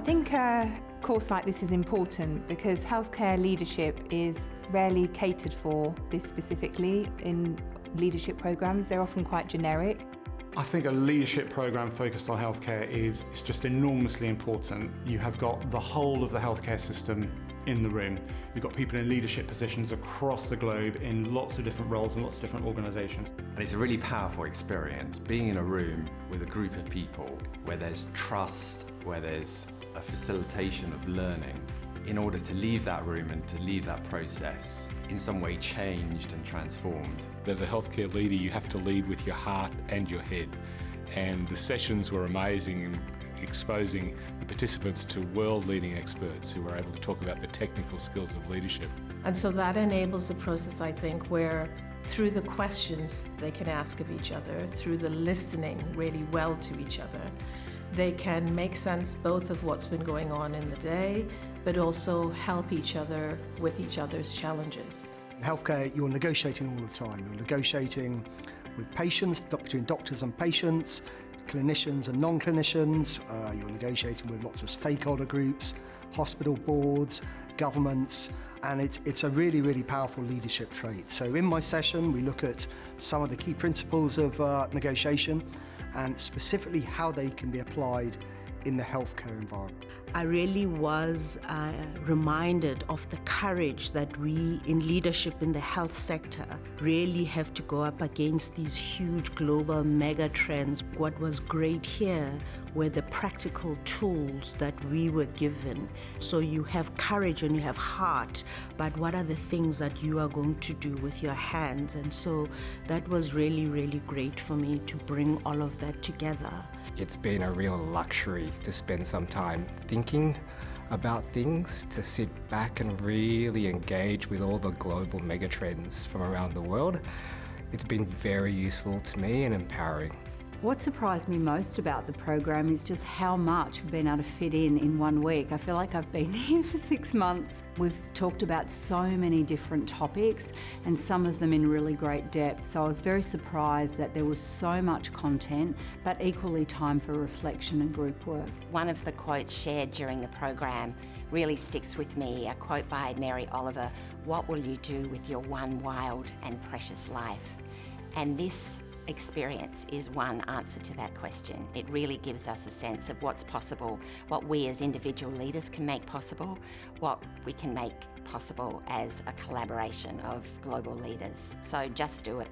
I think a course like this is important because healthcare leadership is rarely catered for this specifically in leadership programs. They're often quite generic. I think a leadership program focused on healthcare is just enormously important. You have got the whole of the healthcare system in the room. You've got people in leadership positions across the globe in lots of different roles and lots of different organisations. And it's a really powerful experience, being in a room with a group of people where there's trust, where there's a facilitation of learning, in order to leave that room and to leave that process in some way changed and transformed. As a healthcare leader, you have to lead with your heart and your head. And the sessions were amazing in exposing the participants to world-leading experts who were able to talk about the technical skills of leadership. And so that enables the process, I think, where through the questions they can ask of each other, through the listening really well to each other, they can make sense both of what's been going on in the day, but also help each other with each other's challenges. In healthcare, you're negotiating all the time. You're negotiating with patients, between doctors and patients, clinicians and non-clinicians. You're negotiating with lots of stakeholder groups, hospital boards, governments, and it's a really, really powerful leadership trait. So in my session, we look at some of the key principles of negotiation and specifically how they can be applied in the healthcare environment. I really was reminded of the courage that we in leadership in the health sector really have to go up against these huge global mega trends. What was great here were the practical tools that we were given. So you have courage and you have heart, but what are the things that you are going to do with your hands? And so that was really, really great for me to bring all of that together. It's been a real luxury to spend some time thinking about things, to sit back and really engage with all the global megatrends from around the world. It's been very useful to me and empowering. What surprised me most about the program is just how much we've been able to fit in 1 week. I feel like I've been here for 6 months. We've talked about so many different topics and some of them in really great depth. So I was very surprised that there was so much content, but equally time for reflection and group work. One of the quotes shared during the program really sticks with me, a quote by Mary Oliver: "What will you do with your one wild and precious life?" And this experience is one answer to that question. It really gives us a sense of what's possible, what we as individual leaders can make possible, what we can make possible as a collaboration of global leaders. So just do it.